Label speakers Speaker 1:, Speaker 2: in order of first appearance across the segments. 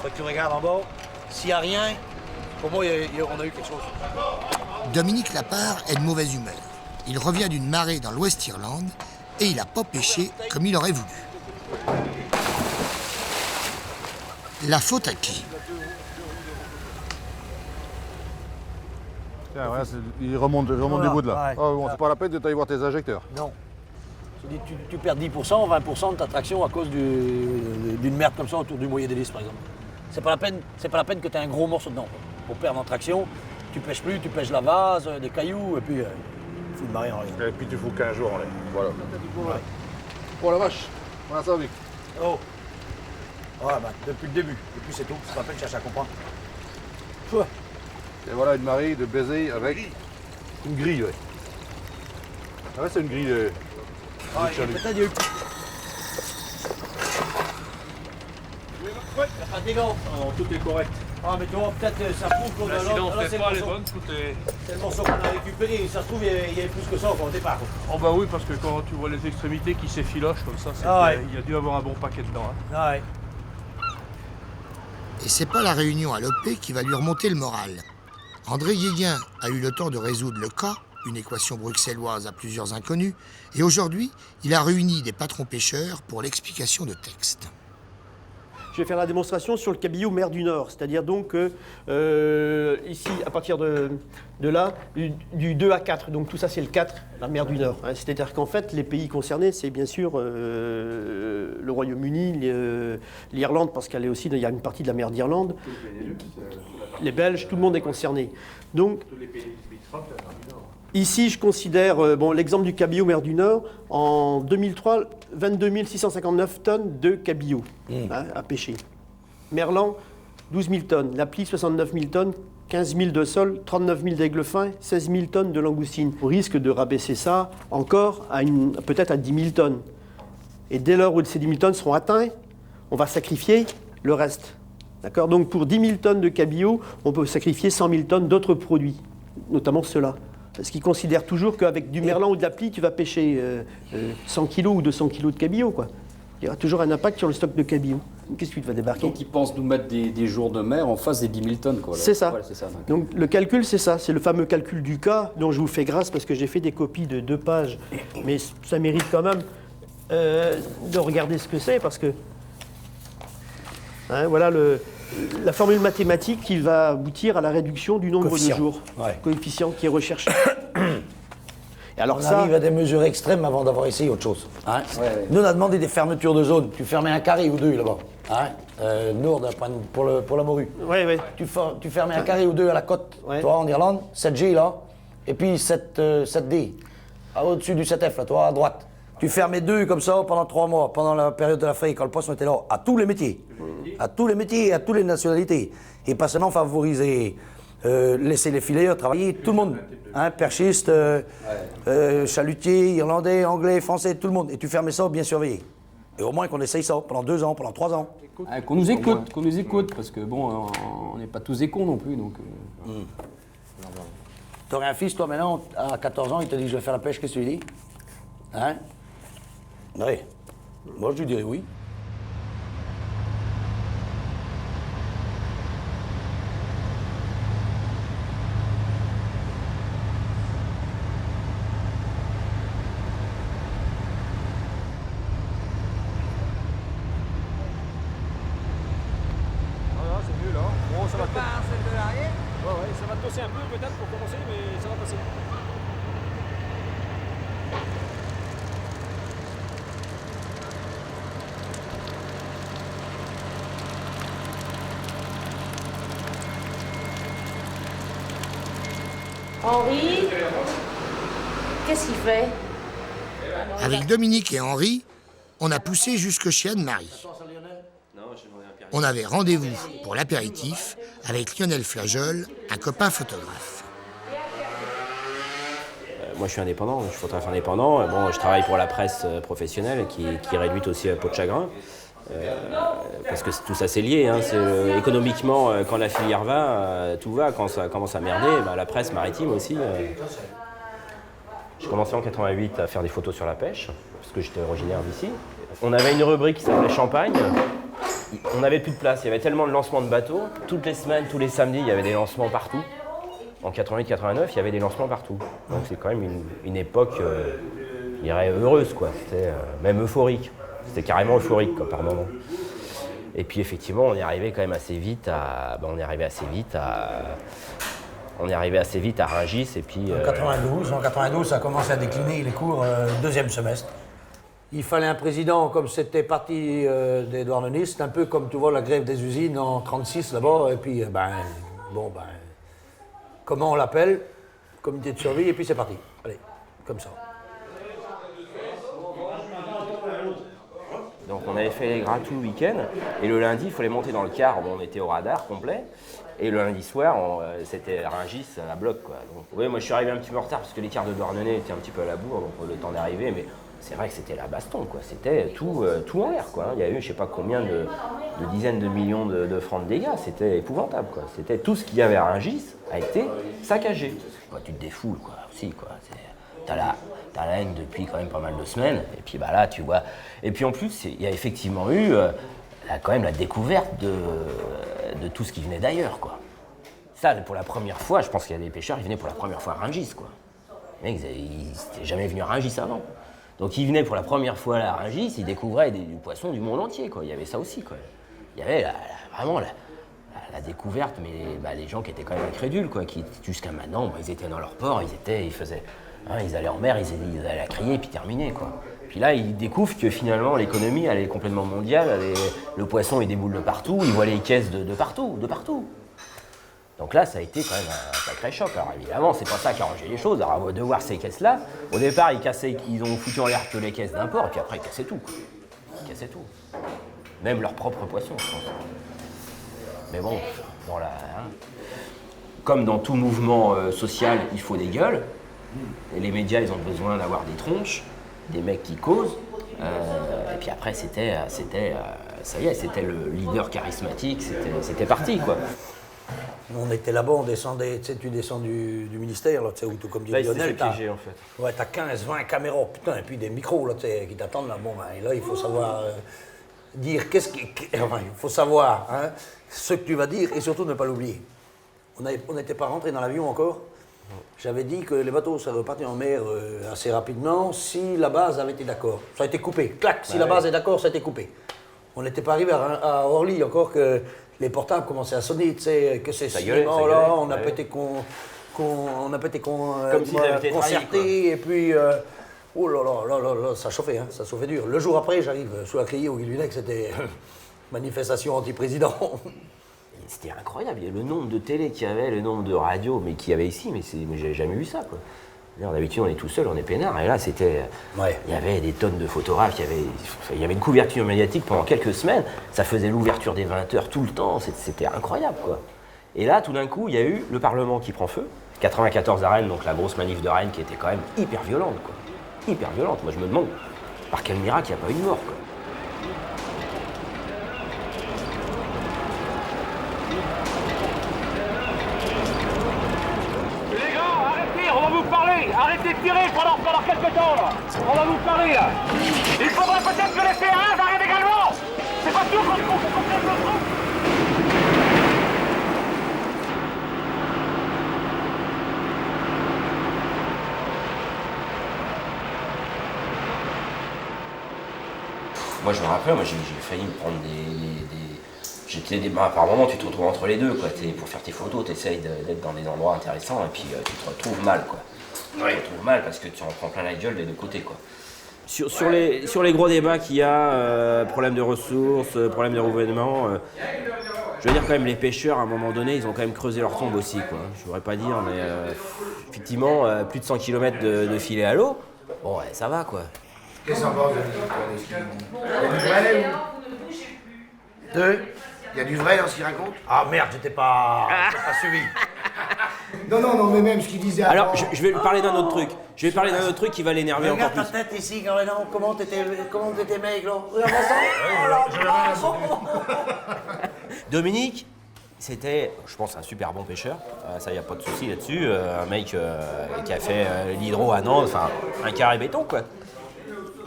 Speaker 1: Faut que tu regardes en bas. S'il n'y a rien, pour moi, on a eu quelque chose.
Speaker 2: Dominique Lapart est de mauvaise humeur. Il revient d'une marée dans l'Ouest Irlande et il n'a pas pêché comme il aurait voulu. La faute à qui?
Speaker 3: Tiens, voilà, il remonte du bout de là.
Speaker 1: Ouais.
Speaker 3: Oh, bon, c'est pas la peine de t'aller voir tes injecteurs.
Speaker 1: Non. Tu perds 10%, 20% de ta traction à cause d'une merde comme ça autour du moyer d'hélice, par exemple. C'est pas la peine que tu aies un gros morceau dedans. Pour perdre en traction, tu pêches plus, tu pêches la vase, des cailloux, et puis fous de marée en l'air.
Speaker 3: Et puis tu fous 15 jours en l'air. Voilà.
Speaker 1: Ouais.
Speaker 3: Oh la vache, voilà ça, Vic.
Speaker 1: Oh. Ouais, bah, depuis le début. Et puis c'est tout. C'est pas la peine de chercher à comprendre. Pouah.
Speaker 3: Et voilà une marée de baiser avec une grille, ouais. Ah ouais, c'est une grille.
Speaker 1: Ah, peut-être il y a eu. Ouais, il n'y a pas de gants.
Speaker 4: Non, tout est correct.
Speaker 1: Ah, mais tu vois, peut-être ça prouve qu'on a
Speaker 4: L'accident
Speaker 1: là,
Speaker 4: fait
Speaker 1: c'est
Speaker 4: pas
Speaker 1: le
Speaker 4: les
Speaker 1: morceau.
Speaker 4: bonnes, tout est...
Speaker 1: C'est le morceau qu'on a récupéré. Ça se trouve, il y avait plus que ça au départ.
Speaker 4: Oh bah oui, parce que quand tu vois les extrémités qui s'effilochent comme ça, c'est
Speaker 1: Ah ouais.
Speaker 4: il y a dû avoir un bon paquet dedans. Hein.
Speaker 1: Ah ouais.
Speaker 2: Et c'est pas la réunion à l'OP qui va lui remonter le moral. André Guéguin a eu le temps de résoudre le cas, une équation bruxelloise à plusieurs inconnus, et aujourd'hui, il a réuni des patrons pêcheurs pour l'explication de texte.
Speaker 5: Je vais faire la démonstration sur le cabillaud mer du Nord, c'est-à-dire donc ici, à partir de là, du 2 à 4, donc tout ça c'est le 4, la mer du Nord. Hein. C'est-à-dire qu'en fait, les pays concernés, c'est bien sûr le Royaume-Uni, l'Irlande, parce qu'il y a une partie de la mer d'Irlande, les Belges, tout le monde est concerné. Donc, ici, je considère, l'exemple du cabillaud mer du Nord, en 2003, 22 659 tonnes de cabillaud à pêcher. Merlan, 12 000 tonnes. L'appli, 69 000 tonnes. 15 000 de sol, 39 000 d'aigle fin, 16 000 tonnes de langoustine. On risque de rabaisser ça encore peut-être à 10 000 tonnes. Et dès lors où ces 10 000 tonnes seront atteintes, on va sacrifier le reste. D'accord ? Donc pour 10 000 tonnes de cabillaud, on peut sacrifier 100 000 tonnes d'autres produits, notamment ceux-là. Parce qu'ils considèrent toujours qu'avec du merlan ou de l'appli, tu vas pêcher 100 kg ou 200 kg de cabillaud, quoi. Il y aura toujours un impact sur le stock de cabillaud. Qu'est-ce que tu vas débarquer ?
Speaker 6: Donc ils pensent nous mettre des jours de mer en face des 10 000 tonnes, quoi.
Speaker 5: C'est ça.
Speaker 6: Ouais, c'est ça.
Speaker 5: Donc le calcul, c'est ça. C'est le fameux calcul du cas dont je vous fais grâce parce que j'ai fait des copies de 2 pages. Mais ça mérite quand même de regarder ce que c'est parce que... Hein, voilà la formule mathématique qui va aboutir à la réduction du nombre de jours.
Speaker 1: Ouais.
Speaker 5: Coefficient qui est recherché. Et alors
Speaker 1: On
Speaker 5: ça,
Speaker 1: arrive à des mesures extrêmes avant d'avoir essayé autre chose. Hein.
Speaker 6: Ouais.
Speaker 1: Nous, on a demandé des fermetures de zone. Tu fermais un carré ou deux là-bas. Hein. Nord, pour la morue.
Speaker 5: ouais.
Speaker 1: Tu fermais un carré ou deux à la côte,
Speaker 5: Ouais.
Speaker 1: toi, en Irlande, 7G là, et puis 7D, au-dessus du 7F, là, toi, à droite. Tu fermais 2 comme ça pendant 3 mois, pendant la période de la fraie, quand le poisson était là, à tous les métiers. À tous les métiers et à toutes les nationalités. Et pas seulement favoriser, laisser les filets travailler, tout le monde. Hein, perchistes, chalutiers, irlandais, anglais, français, tout le monde. Et tu fermais ça bien surveillé. Et au moins qu'on essaye ça pendant 2 ans, pendant 3 ans.
Speaker 6: Ah, qu'on nous écoute, parce que bon, on n'est pas tous des cons non plus, donc...
Speaker 1: T'aurais un fils, toi, maintenant, à 14 ans, il te dit, je vais faire la pêche, qu'est-ce que tu lui dis? Hein? Oui. Moi, je lui dirais oui.
Speaker 3: Voilà, c'est mieux là. Bon, ça va
Speaker 4: celle de l'arrière.
Speaker 3: Ouais, ça va tosser un peu peut-être pour commencer, mais ça va passer.
Speaker 7: Henri, qu'est-ce qu'il fait?
Speaker 2: Avec Dominique et Henri, on a poussé jusque chez Anne-Marie. On avait rendez-vous pour l'apéritif avec Lionel Flageol, un copain photographe.
Speaker 8: Moi, je suis indépendant, je suis photographe indépendant. Bon, je travaille pour la presse professionnelle qui est réduite aussi à peau de chagrin. Parce que tout ça, c'est lié. Hein. Économiquement, quand la filière va, tout va. Quand ça commence à merder, la presse maritime aussi. J'ai commencé en 88 à faire des photos sur la pêche, parce que j'étais originaire d'ici. On avait une rubrique qui s'appelait Champagne. On n'avait plus de place. Il y avait tellement de lancements de bateaux. Toutes les semaines, tous les samedis, il y avait des lancements partout. En 88-89, il y avait des lancements partout. Donc c'est quand même une époque, je dirais, heureuse, quoi. C'était même euphorique. C'était carrément euphorique, quoi, par moment. Et puis effectivement, on est arrivé quand même assez vite à Rungis et puis...
Speaker 1: En 92, ça a commencé à décliner les cours deuxième semestre. Il fallait un président, comme c'était parti des douanenistes, un peu comme tu vois la grève des usines en 36 là-bas, et puis comment on l'appelle? Comité de survie, et puis c'est parti. Allez, comme ça.
Speaker 8: Donc on avait fait les gras tout le week-end, et le lundi, il fallait monter dans le car, on était au radar complet, et le lundi soir, c'était Rungis à bloc, quoi. Donc, oui, moi je suis arrivé un petit peu en retard, parce que les cars de Douarnenez étaient un petit peu à la bourre, donc le temps d'arriver, mais c'est vrai que c'était la baston, quoi. C'était tout en l'air, quoi. Il y a eu je sais pas combien de dizaines de millions de francs de dégâts, c'était épouvantable, quoi. C'était tout ce qu'il y avait à Rungis a été saccagé. Bah, tu te défoules, quoi, aussi, quoi. T'as la haine depuis quand même pas mal de semaines, et puis là, tu vois. Et puis en plus, il y a effectivement eu quand même la découverte de tout ce qui venait d'ailleurs, quoi. Ça, pour la première fois, je pense qu'il y a des pêcheurs, ils venaient pour la première fois à Rungis, quoi. Les mecs, ils n'étaient jamais venus à Rungis avant. Donc ils venaient pour la première fois à Rungis, ils découvraient du poisson du monde entier, quoi. Il y avait ça aussi, quoi. Il y avait vraiment la découverte, mais les gens qui étaient quand même incrédules, quoi, qui jusqu'à maintenant, ils étaient dans leur port, ils allaient en mer, ils allaient à crier, puis terminer, quoi. Puis là, ils découvrent que finalement, l'économie, elle est complètement mondiale, le poisson, il déboule de partout, ils voient les caisses de partout. Donc là, ça a été quand même un sacré choc. Alors évidemment, c'est pas ça qui a arrangé les choses. Alors de voir ces caisses-là, au départ, ils ont foutu en l'air que les caisses d'import, et puis après, ils cassaient tout, quoi. Ils cassaient tout. Même leurs propres poissons, je pense. Mais bon, comme dans tout mouvement social, il faut des gueules. Et les médias, ils ont besoin d'avoir des tronches, des mecs qui causent. Et puis après, c'était ça y est, c'était le leader charismatique, c'était parti, quoi.
Speaker 1: On était là-bas, on descendait, tu sais, tu descends du ministère, là, tu sais, où tout comme dit Lionel,
Speaker 8: piégé, en fait.
Speaker 1: Ouais, t'as 15, 20 caméras, putain, et puis des micros, là, tu sais, qui t'attendent, là, bon, et là, il faut savoir dire il faut savoir, hein, ce que tu vas dire, et surtout ne pas l'oublier. On n'était pas rentré dans l'avion encore. J'avais dit que les bateaux seraient repartis en mer assez rapidement si la base avait été d'accord. Ça a été coupé, clac, si la base est d'accord, ça a été coupé. On n'était pas arrivé à Orly encore que les portables commençaient à sonner, tu sais, que c'est cinéma, là, on a pété concerté, et puis, oh là là, ça chauffait, hein, ça chauffait dur. Le jour après, j'arrive sous la criée au Guilvinec, c'était manifestation anti-président.
Speaker 8: C'était incroyable, il y a le nombre de télé qu'il y avait, le nombre de radios mais qu'il y avait ici, mais j'ai jamais vu ça, quoi. D'habitude, on est tout seul, on est peinard, et là, c'était...
Speaker 1: Ouais.
Speaker 8: Il y avait des tonnes de photographes, il y avait une couverture médiatique pendant quelques semaines, ça faisait l'ouverture des 20h tout le temps, c'était incroyable, quoi. Et là, tout d'un coup, il y a eu le Parlement qui prend feu, 94 à Rennes, donc la grosse manif de Rennes qui était quand même hyper violente, quoi. Hyper violente, moi je me demande par quel miracle il n'y a pas eu de mort, quoi.
Speaker 9: Arrêtez de tirer pendant quelques temps, là. On va vous parler, là. Il faudrait peut-être que les P1 arrêtent également. C'est pas sûr qu'on complète le truc.
Speaker 8: Moi, je me rappelle, j'ai failli me prendre par moment, tu te retrouves entre les deux, quoi. Pour faire tes photos, tu essayes d'être dans des endroits intéressants, et puis tu te retrouves mal, quoi. Ouais. Tu te retrouves mal parce que tu en prends plein la gueule des deux côtés, quoi. Sur les gros débats qu'il y a, problème de ressources, problème de renouvellement, je veux dire quand même les pêcheurs à un moment donné ils ont quand même creusé leur tombe aussi quoi. Je voudrais pas dire mais effectivement plus de 100 km de filet à l'eau, bon ouais, ça va quoi.
Speaker 2: Qu'est-ce qu'on pense Il y a du vrai dans ce qu'il raconte?
Speaker 1: Ah merde, j'étais pas suivi.
Speaker 2: Non, mais même ce qu'il disait avant...
Speaker 8: Alors je vais lui parler d'un autre truc. Je vais parler d'un autre truc qui va l'énerver encore
Speaker 1: Regarde
Speaker 8: plus.
Speaker 1: ta tête ici, Gaëlan, comment t'étais maigre, là. Regarde ça.
Speaker 8: Dominique, c'était, je pense, un super bon pêcheur. Ça, y a pas de souci là-dessus. Un mec qui a fait l'hydro à Nantes, enfin, un carré béton, quoi.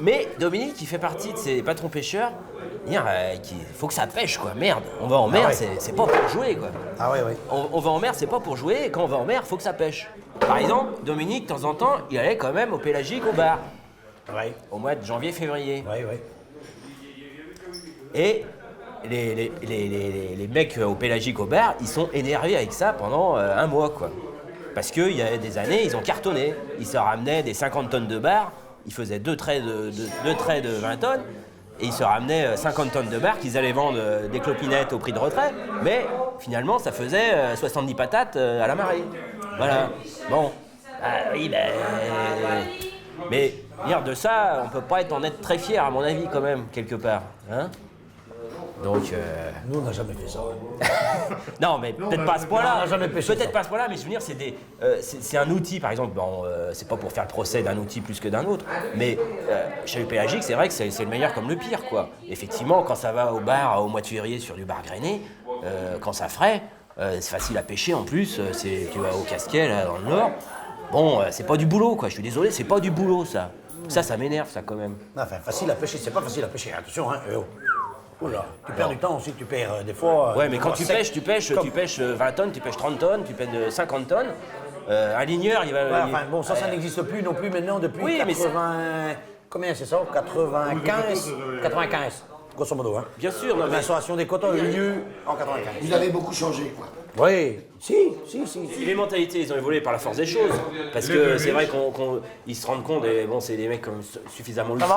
Speaker 8: Mais Dominique, il fait partie de ces patrons pêcheurs. Il faut que ça pêche, quoi. Merde, on va en mer,
Speaker 1: ouais.
Speaker 8: c'est pas pour jouer, quoi.
Speaker 1: Ah ouais.
Speaker 8: On va en mer, c'est pas pour jouer. Et quand on va en mer, faut que ça pêche. Par exemple, Dominique, de temps en temps, il allait quand même au pélagique au bar.
Speaker 1: Ouais.
Speaker 8: Au mois de janvier-février.
Speaker 1: Ouais.
Speaker 8: Et les mecs au pélagique au bar, ils sont énervés avec ça pendant un mois, quoi. Parce qu'il y a des années, ils ont cartonné. Ils se ramenaient des 50 tonnes de bar, ils faisaient deux traits de 20 tonnes, et ils se ramenaient 50 tonnes de bar qu'ils allaient vendre des clopinettes au prix de retrait, mais finalement, ça faisait 70 patates à la marée. Voilà. Bon. Ah oui, mais dire de ça, on peut pas en être très fier, à mon avis, quand même, quelque part. Hein? Donc,
Speaker 1: Nous, on n'a jamais fait ça.
Speaker 8: non, mais peut-être pas à ce point-là.
Speaker 1: on n'a jamais pêché
Speaker 8: Peut-être
Speaker 1: ça.
Speaker 8: pas à ce point-là, mais je veux dire, c'est un outil, par exemple. Bon, c'est pas pour faire le procès d'un outil plus que d'un autre, mais chalut pélagique, c'est vrai que c'est le meilleur comme le pire, quoi. Effectivement, quand ça va au bar au mois de février sur du bar grainé, quand ça frais, c'est facile à pêcher en plus. Tu vas au Casquet, là, dans le Nord. Bon, c'est pas du boulot, quoi. Je suis désolé, c'est pas du boulot, ça. Ça m'énerve, ça, quand même.
Speaker 1: Enfin, facile à pêcher, c'est pas facile à pêcher. Attention, hein. Oula, tu perds du temps aussi, tu perds des fois...
Speaker 8: Ouais, mais quand tu
Speaker 1: sec.
Speaker 8: pêches 20 tonnes, tu pêches 30 tonnes, tu pêches 50 tonnes. Un ligneur, il va...
Speaker 1: Ouais, enfin, bon, ça n'existe plus non plus maintenant depuis
Speaker 8: Oui, mais
Speaker 1: 80... Combien c'est ça? 95, grosso modo, hein.
Speaker 8: Bien sûr, non, mais...
Speaker 1: L'instauration des quotas a eu lieu en 95.
Speaker 2: Vous avez beaucoup changé, quoi.
Speaker 1: Oui, si.
Speaker 8: Les mentalités, ils ont évolué par la force des choses. Parce que c'est vrai qu'ils se rendent compte, et bon, c'est des mecs comme suffisamment lucides.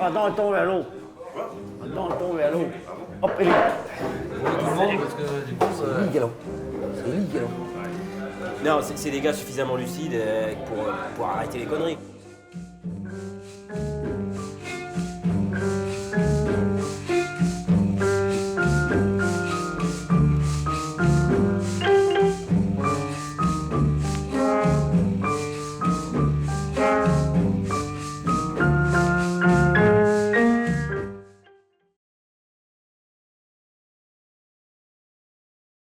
Speaker 5: Attends, on tombe à l'eau. Hop, et
Speaker 8: Non, c'est des gars suffisamment lucides pour arrêter les conneries.